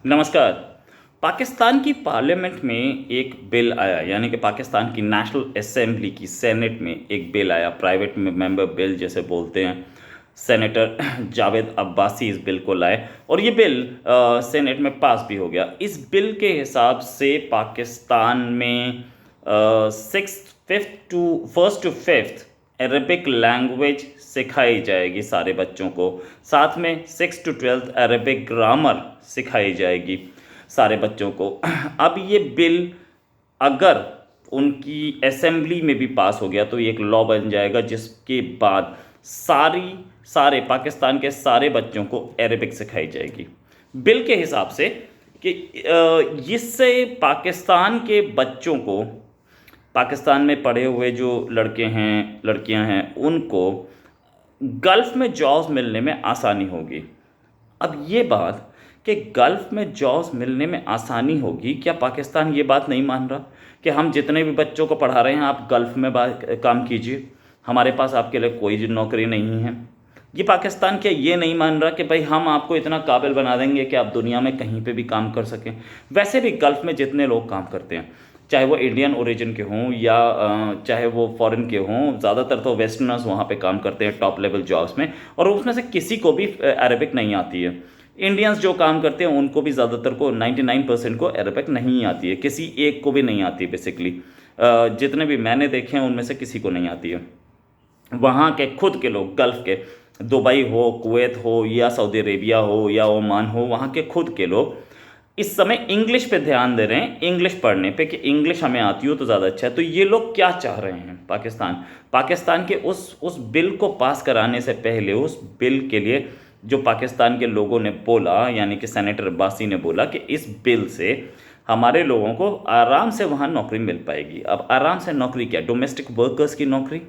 नमस्कार। पाकिस्तान की पार्लियामेंट में एक बिल आया, यानी कि पाकिस्तान की नेशनल असेंबली की सेनेट में एक बिल आया, प्राइवेट मेंबर बिल जैसे बोलते हैं। सेनेटर जावेद अब्बासी इस बिल को लाए और ये बिल सेनेट में पास भी हो गया। इस बिल के हिसाब से पाकिस्तान में six fifth to first to fifth Arabic language सिखाई जाएगी सारे बच्चों को। साथ में 6 to 12 अरबिक ग्रामर सिखाई जाएगी सारे बच्चों को। अब ये बिल अगर उनकी असेंबली में भी पास हो गया तो ये एक लॉ बन जाएगा, जिसके बाद सारे पाकिस्तान के सारे बच्चों को अरबिक सिखाई जाएगी। बिल के हिसाब से कि इससे पाकिस्तान के बच्चों को, पाकिस्तान में पढ़े हुए जो लड़के हैं लड़कियां हैं, उनको गल्फ़ में जॉब्स मिलने में आसानी होगी। अब ये बात कि गल्फ़ में जॉब्स मिलने में आसानी होगी, क्या पाकिस्तान ये बात नहीं मान रहा कि हम जितने भी बच्चों को पढ़ा रहे हैं आप गल्फ़ में काम कीजिए, हमारे पास आपके लिए कोई नौकरी नहीं है? ये पाकिस्तान क्या ये नहीं मान रहा कि भाई हम आपको इतना काबिल बना देंगे कि आप दुनिया में कहीं पे भी काम कर सकें? वैसे भी गल्फ़ में जितने लोग काम करते हैं, चाहे वो इंडियन ओरिजिन के हों या चाहे वो फॉरेन के हों, ज़्यादातर तो वेस्टर्नर्स वहाँ पे काम करते हैं टॉप लेवल जॉब्स में, और उसमें से किसी को भी अरबिक नहीं आती है। इंडियंस जो काम करते हैं उनको भी ज़्यादातर को 99% को अरबिक नहीं आती है, किसी एक को भी नहीं आती है बेसिकली। जितने भी मैंने देखे हैं उनमें से किसी को नहीं आती है। वहाँ के खुद के लोग, गल्फ़ के, दुबई हो, कुवैत हो या सऊदी अरेबिया हो या ओमान हो, वहाँ के खुद के लोग इस समय इंग्लिश पे ध्यान दे रहे हैं, इंग्लिश पढ़ने पे, कि इंग्लिश हमें आती हो तो ज़्यादा अच्छा है। तो ये लोग क्या चाह रहे हैं? पाकिस्तान के उस बिल को पास कराने से पहले, उस बिल के लिए जो पाकिस्तान के लोगों ने बोला, यानी कि सेनेटर अब्बासी ने बोला कि इस बिल से हमारे लोगों को आराम से वहाँ नौकरी मिल पाएगी। अब आराम से नौकरी क्या? डोमेस्टिक वर्कर्स की नौकरी।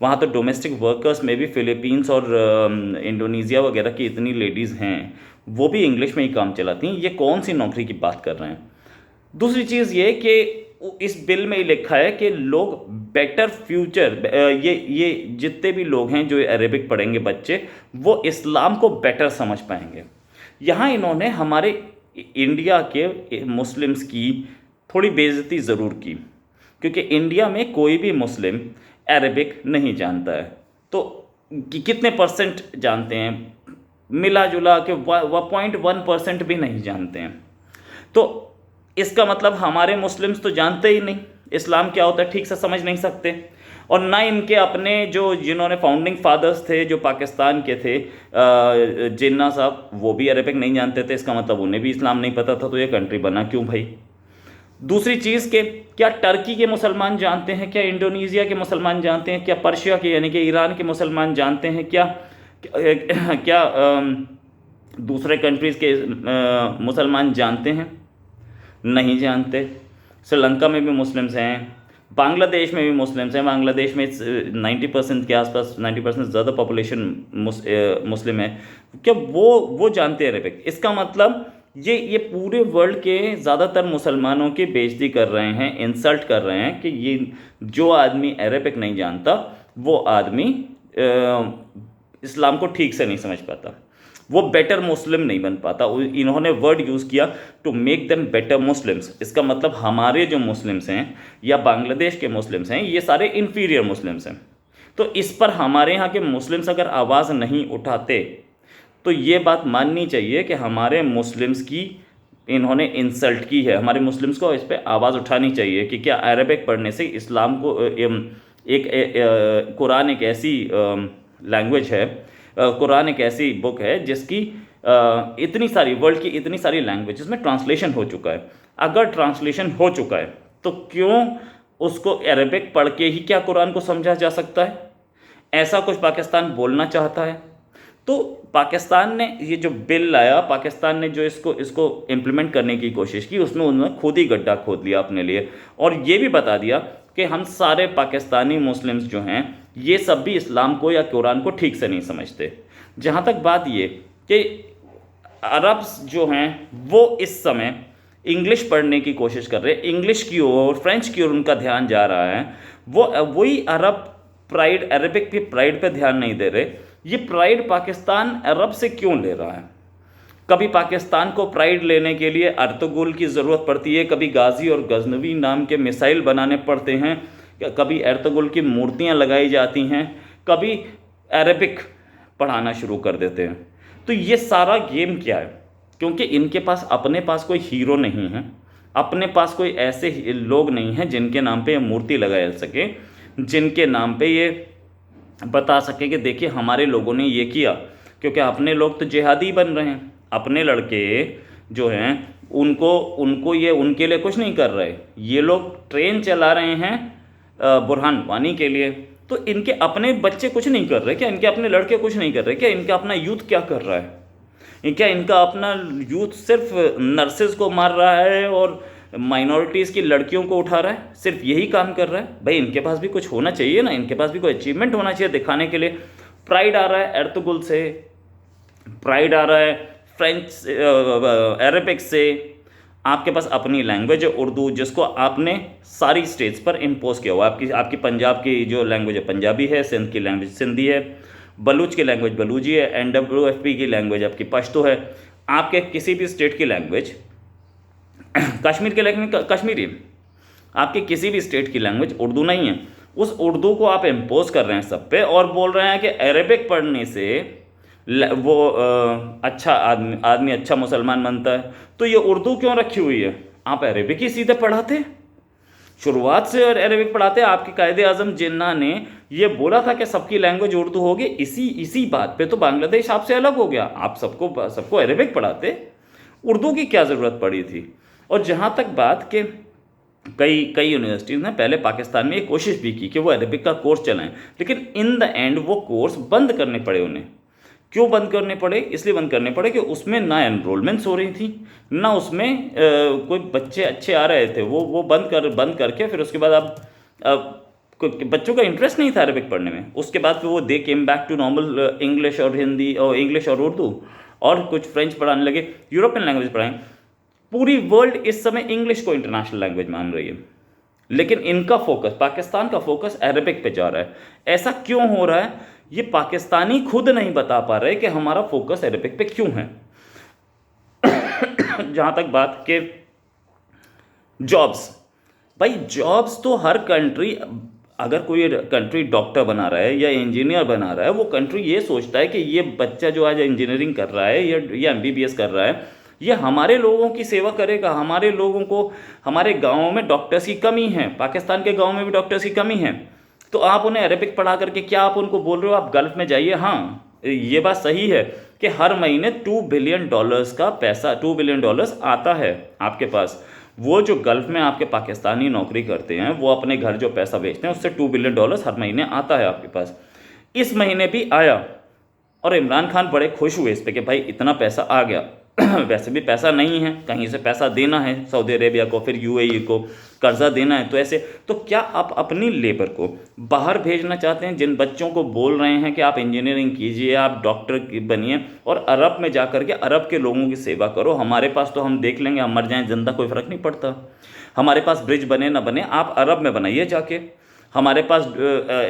वहाँ तो डोमेस्टिक वर्कर्स में भी फिलीपींस और इंडोनेशिया वगैरह की इतनी लेडीज़ हैं, वो भी इंग्लिश में ही काम चलाती हैं। ये कौन सी नौकरी की बात कर रहे हैं? दूसरी चीज़ ये कि इस बिल में ही लिखा है कि लोग बेटर फ्यूचर, ये जितने भी लोग हैं जो अरेबिक पढ़ेंगे बच्चे, वो इस्लाम को बेटर समझ पाएंगे। यहाँ इन्होंने हमारे इंडिया के मुस्लिम्स की थोड़ी बेइज्जती ज़रूर की, क्योंकि इंडिया में कोई भी मुस्लिम अरेबिक नहीं जानता है। तो कितने परसेंट जानते हैं? मिला जुला के 1.1% भी नहीं जानते हैं। तो इसका मतलब हमारे मुस्लिम्स तो जानते ही नहीं, इस्लाम क्या होता है ठीक से समझ नहीं सकते। और ना इनके अपने जिन्होंने फाउंडिंग फादर्स थे, जो पाकिस्तान के थे, जिन्ना साहब, वो भी अरेबिक नहीं जानते थे। इसका मतलब उन्हें भी इस्लाम नहीं पता था। तो ये कंट्री बना क्यों भाई? दूसरी चीज़ के, क्या टर्की के मुसलमान जानते हैं? क्या इंडोनेशिया के मुसलमान जानते हैं? क्या पर्शिया के यानी कि ईरान के मुसलमान जानते हैं? क्या दूसरे कंट्रीज़ के मुसलमान जानते हैं? नहीं जानते। श्रीलंका में भी मुस्लिम्स हैं, बांग्लादेश में भी मुस्लिम्स हैं। बांग्लादेश में 90% के आसपास, 90% ज़्यादा पॉपुलेशन मुस्लिम है। क्या वो जानते हैं अरेबिक? इसका मतलब ये पूरे वर्ल्ड के ज़्यादातर मुसलमानों की बेइज्जती कर रहे हैं, इंसल्ट कर रहे हैं कि ये जो आदमी अरेबिक नहीं जानता, वो आदमी इस्लाम को ठीक से नहीं समझ पाता, वो बेटर मुस्लिम नहीं बन पाता। इन्होंने वर्ड यूज़ किया to make them better Muslims. इसका मतलब हमारे जो मुस्लिम्स हैं या बांग्लादेश के मुस्लिम्स हैं, ये सारे इन्फीरियर मुस्लिम्स हैं। तो इस पर हमारे यहाँ के मुस्लिम्स अगर आवाज़ नहीं उठाते तो ये बात माननी चाहिए कि हमारे मुस्लिम्स की इन्होंने इंसल्ट की है। हमारे मुस्लिम्स को इस पर आवाज़ उठानी चाहिए कि क्या अरबिक पढ़ने से इस्लाम को कुरान एक ऐसी लैंग्वेज है, कुरान एक ऐसी बुक है जिसकी इतनी सारी, वर्ल्ड की इतनी सारी लैंग्वेजेस में ट्रांसलेशन हो चुका है। अगर ट्रांसलेशन हो चुका है तो क्यों उसको अरबिक पढ़ के ही क्या कुरान को समझा जा सकता है? ऐसा कुछ पाकिस्तान बोलना चाहता है। तो पाकिस्तान ने ये जो बिल लाया, पाकिस्तान ने जो इसको इम्प्लीमेंट करने की कोशिश की, उसमें उन्होंने खुद ही गड्ढा खोद लिया अपने लिए, और ये भी बता दिया कि हम सारे पाकिस्तानी मुस्लिम्स जो हैं, ये सब भी इस्लाम को या कुरान को ठीक से नहीं समझते। जहाँ तक बात ये कि अरब्स जो हैं वो इस समय इंग्लिश पढ़ने की कोशिश कर रहे हैं, इंग्लिश की ओर, फ्रेंच की ओर उनका ध्यान जा रहा है। वही अरब प्राइड, अरबिक की प्राइड पे ध्यान नहीं दे रहे। ये प्राइड पाकिस्तान अरब से क्यों ले रहा है? कभी पाकिस्तान को प्राइड लेने के लिए अर्तुगरुल की ज़रूरत पड़ती है, कभी गाजी और गजनवी नाम के मिसाइल बनाने पड़ते हैं, कभी अर्तुगरुल की मूर्तियां लगाई जाती हैं, कभी अरबिक पढ़ाना शुरू कर देते हैं। तो ये सारा गेम क्या है? क्योंकि इनके पास अपने पास कोई हीरो नहीं है, अपने पास कोई ऐसे लोग नहीं हैं जिनके नाम पे ये मूर्ति लगा सके, जिनके नाम पे ये बता सके कि देखिए हमारे लोगों ने ये किया। क्योंकि अपने लोग तो जिहादी बन रहे हैं, अपने लड़के जो हैं उनको ये उनके लिए कुछ नहीं कर रहे, ये लोग ट्रेन चला रहे हैं बुरहान वानी के लिए। तो इनके अपने बच्चे कुछ नहीं कर रहे क्या? इनके अपने लड़के कुछ नहीं कर रहे क्या? इनका अपना यूथ क्या कर रहा है? क्या इनका अपना यूथ सिर्फ नर्सेज को मार रहा है और माइनॉरिटीज़ की लड़कियों को उठा रहा है? सिर्फ यही काम कर रहा है? भाई इनके पास भी कुछ होना चाहिए ना, इनके पास भी कोई अचीवमेंट होना चाहिए दिखाने के लिए। प्राइड आ रहा है अर्तुगरुल से, प्राइड आ रहा है फ्रेंच से, अरबिक से। आपके पास अपनी लैंग्वेज है उर्दू, जिसको आपने सारी स्टेट्स पर इम्पोज किया हुआ। आपकी पंजाब की जो लैंग्वेज है पंजाबी है, सिंध की लैंग्वेज सिंधी है, बलूच की लैंग्वेज बलूची है, NWFP की लैंग्वेज आपकी पश्तो है। आपके किसी भी स्टेट की लैंग्वेज कश्मीर की लैंग्वेज कश्मीरी, आपकी किसी भी स्टेट की लैंग्वेज उर्दू नहीं है। उस उर्दू को आप इम्पोज कर रहे हैं सब पे और बोल रहे हैं कि अरेबिक पढ़ने से वो अच्छा आदमी अच्छा मुसलमान बनता है। तो ये उर्दू क्यों रखी हुई है? आप अरेबिक ही सीधे पढ़ाते, शुरुआत से और अरेबिक पढ़ाते। आपके कायदे आज़म जिन्ना ने ये बोला था कि सबकी लैंग्वेज उर्दू होगी, इसी बात पे तो बांग्लादेश आपसे अलग हो गया। आप सबको अरेबिक पढ़ाते, उर्दू की क्या ज़रूरत पड़ी थी? और जहाँ तक बात के कई यूनिवर्सिटीज़ ने पहले पाकिस्तान में ये कोशिश भी की कि वो अरेबिक का कोर्स चलाएं, लेकिन इन द एंड वो कोर्स बंद करने पड़े उन्हें। क्यों बंद करने पड़े? इसलिए बंद करने पड़े कि उसमें ना एनरोलमेंट्स हो रही थी, ना उसमें कोई बच्चे अच्छे आ रहे थे। वो बंद करके फिर उसके बाद अब बच्चों का इंटरेस्ट नहीं था अरबिक पढ़ने में। उसके बाद फिर वो they came back to normal English और हिंदी और इंग्लिश और उर्दू और कुछ फ्रेंच पढ़ाने लगे, यूरोपियन लैंग्वेज पढ़ाएं। पूरी वर्ल्ड इस समय इंग्लिश को इंटरनेशनल लैंग्वेज मान रही है, लेकिन इनका फोकस, पाकिस्तान का फोकस अरबिक पे जा रहा है। ऐसा क्यों हो रहा है? ये पाकिस्तानी खुद नहीं बता पा रहे कि हमारा फोकस अरबिक पे क्यों है। जहाँ तक बात के जॉब्स, भाई जॉब्स तो हर कंट्री, अगर कोई कंट्री डॉक्टर बना रहा है या इंजीनियर बना रहा है, वो कंट्री ये सोचता है कि ये बच्चा जो आज इंजीनियरिंग कर रहा है या MBBS कर रहा है, ये हमारे लोगों की सेवा करेगा। हमारे लोगों को, हमारे गाँव में डॉक्टर्स की कमी है, पाकिस्तान के गाँव में भी डॉक्टर्स की कमी है। तो आप उन्हें अरबिक पढ़ा करके क्या आप उनको बोल रहे हो आप गल्फ़ में जाइए? हाँ, ये बात सही है कि हर महीने $2 बिलियन का पैसा, $2 बिलियन आता है आपके पास। वो जो गल्फ़ में आपके पाकिस्तानी नौकरी करते हैं, वो अपने घर जो पैसा बेचते हैं, उससे $2 बिलियन हर महीने आता है आपके पास। इस महीने भी आया और इमरान खान बड़े खुश हुए इस पर कि भाई इतना पैसा आ गया। वैसे भी पैसा नहीं है, कहीं से पैसा देना है सऊदी अरेबिया को, फिर UAE को कर्जा देना है। तो ऐसे तो क्या आप अपनी लेबर को बाहर भेजना चाहते हैं? जिन बच्चों को बोल रहे हैं कि आप इंजीनियरिंग कीजिए, आप डॉक्टर बनिए और अरब में जा कर के अरब के लोगों की सेवा करो। हमारे पास तो हम देख लेंगे, हम मर जाएं जिंदा, कोई फ़र्क नहीं पड़ता। हमारे पास ब्रिज बने ना बने, आप अरब में बनाइए जाके। हमारे पास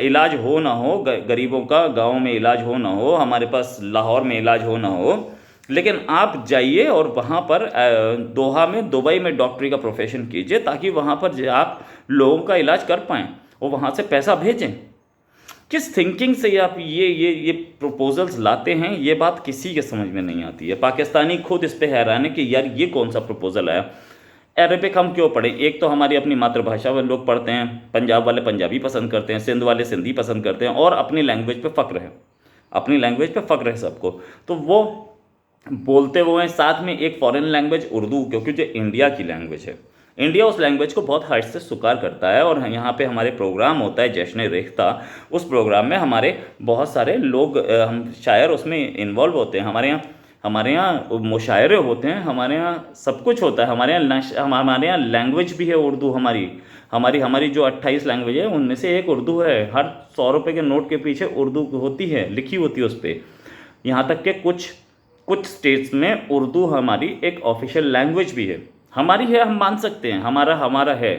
इलाज हो ना हो, गरीबों का गाँव में इलाज हो ना हो, हमारे पास लाहौर में इलाज हो ना हो, लेकिन आप जाइए और वहाँ पर दोहा में, दुबई में डॉक्टरी का प्रोफेशन कीजिए, ताकि वहाँ पर आप लोगों का इलाज कर पाएँ और वहाँ से पैसा भेजें। किस थिंकिंग से आप ये प्रपोजल्स लाते हैं, ये बात किसी के समझ में नहीं आती है। पाकिस्तानी खुद इस पे हैरान है कि यार ये कौन सा प्रपोजल आया। अरबिक हम क्यों पढ़ें? एक तो हमारी अपनी मातृभाषा वाले लोग पढ़ते हैं, पंजाब वाले पंजाबी पसंद करते हैं, सिंध वाले सिंधी पसंद करते हैं, और अपनी लैंग्वेज पे फ़ख्र है, अपनी लैंग्वेज पे फ़ख्र है सबको। तो वो बोलते वो हैं। साथ में एक फॉरेन लैंग्वेज उर्दू, क्योंकि जो इंडिया की लैंग्वेज है, इंडिया उस लैंग्वेज को बहुत हर्ष से स्वीकार करता है। और यहाँ पे हमारे प्रोग्राम होता है जश्न रेख्ता, उस प्रोग्राम में हमारे बहुत सारे लोग, हम शायर उसमें इन्वॉल्व होते हैं। हमारे यहाँ मुशायरे होते हैं, हमारे यहाँ सब कुछ होता है। हमारे यहाँ लैंग्वेज भी है उर्दू। हमारी जो 28 लैंग्वेज है उनमें से एक उर्दू है। हर 100 रुपये के नोट के पीछे उर्दू होती है, लिखी होती है उस पर। यहाँ तक कि कुछ स्टेट्स में उर्दू हमारी एक ऑफिशियल लैंग्वेज भी है। हमारी है, हम मान सकते हैं, हमारा है।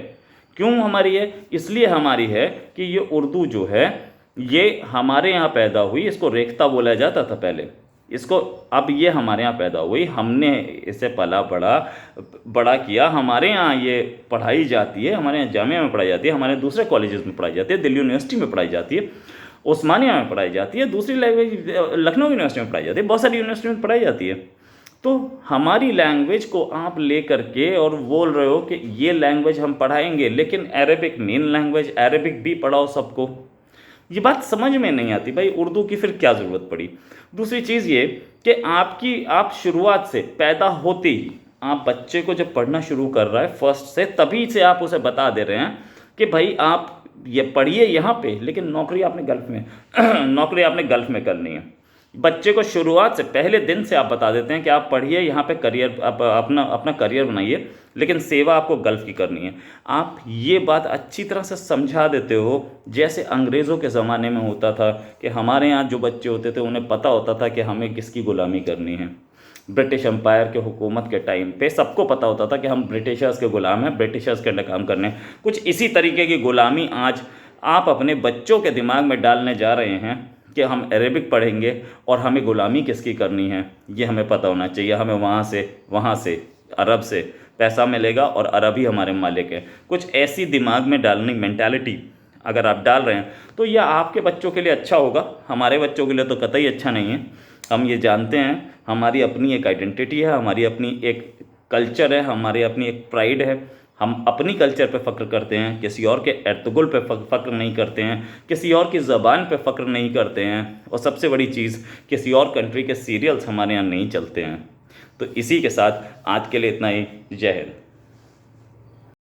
क्यों हमारी है? इसलिए हमारी है कि ये उर्दू जो है ये हमारे यहाँ पैदा हुई। इसको रेख्ता बोला जाता था पहले, इसको अब ये हमारे यहाँ पैदा हुई, हमने इसे पला बड़ा किया, हमारे यहाँ ये पढ़ाई जाती है, हमारे यहाँ जामिया में पढ़ाई जाती है, हमारे दूसरे कॉलेजेस में पढ़ाई जाती है, दिल्ली यूनिवर्सिटी में पढ़ाई जाती है, उस्मानिया में पढ़ाई जाती है, दूसरी लैंग्वेज लखनऊ यूनिवर्सिटी में पढ़ाई जाती है, बहुत सारी यूनिवर्सिटी में पढ़ाई जाती है। तो हमारी लैंग्वेज को आप ले करके और बोल रहे हो कि ये लैंग्वेज हम पढ़ाएंगे, लेकिन अरेबिक मेन लैंग्वेज, अरेबिक भी पढ़ाओ सबको। ये बात समझ में नहीं आती भाई, उर्दू की फिर क्या ज़रूरत पड़ी। दूसरी चीज़ ये कि आप शुरुआत से पैदा होते ही आप बच्चे को जब पढ़ना शुरू कर रहा है फर्स्ट से, तभी से आप उसे बता दे रहे हैं कि भाई आप ये पढ़िए यहाँ पे, लेकिन नौकरी आपने गल्फ़ में नौकरी आपने गल्फ़ में करनी है। बच्चे को शुरुआत से पहले दिन से आप बता देते हैं कि आप पढ़िए यहाँ पे करियर, अपना करियर बनाइए, लेकिन सेवा आपको गल्फ़ की करनी है। आप ये बात अच्छी तरह से समझा देते हो, जैसे अंग्रेज़ों के ज़माने में होता था कि हमारे यहाँ जो बच्चे होते थे उन्हें पता होता था कि हमें किसकी ग़ुलामी करनी है। ब्रिटिश एम्पायर के हुकूमत के टाइम पे सबको पता होता था कि हम ब्रिटिशर्स के ग़ुलाम हैं, ब्रिटिशर्स के अंडर काम करने। कुछ इसी तरीके की ग़ुलामी आज आप अपने बच्चों के दिमाग में डालने जा रहे हैं कि हम अरेबिक पढ़ेंगे और हमें ग़ुलामी किसकी करनी है ये हमें पता होना चाहिए। हमें वहाँ से अरब से पैसा मिलेगा और अरब ही हमारे मालिक हैं। कुछ ऐसी दिमाग में डालनी मेंटालिटी अगर आप डाल रहे हैं तो यह आपके बच्चों के लिए अच्छा होगा, हमारे बच्चों के लिए तो कतई अच्छा नहीं है। हम ये जानते हैं हमारी अपनी एक आइडेंटिटी है, हमारी अपनी एक कल्चर है, हमारी अपनी एक प्राइड है। हम अपनी कल्चर पे फ़ख्र करते हैं, किसी और के अर्तुगुल पे फ़ख्र नहीं करते हैं, किसी और की ज़बान पे फ़ख्र नहीं करते हैं, और सबसे बड़ी चीज़ किसी और कंट्री के सीरियल्स हमारे यहाँ नहीं चलते हैं। तो इसी के साथ आज के लिए इतना ही। जय हिंद।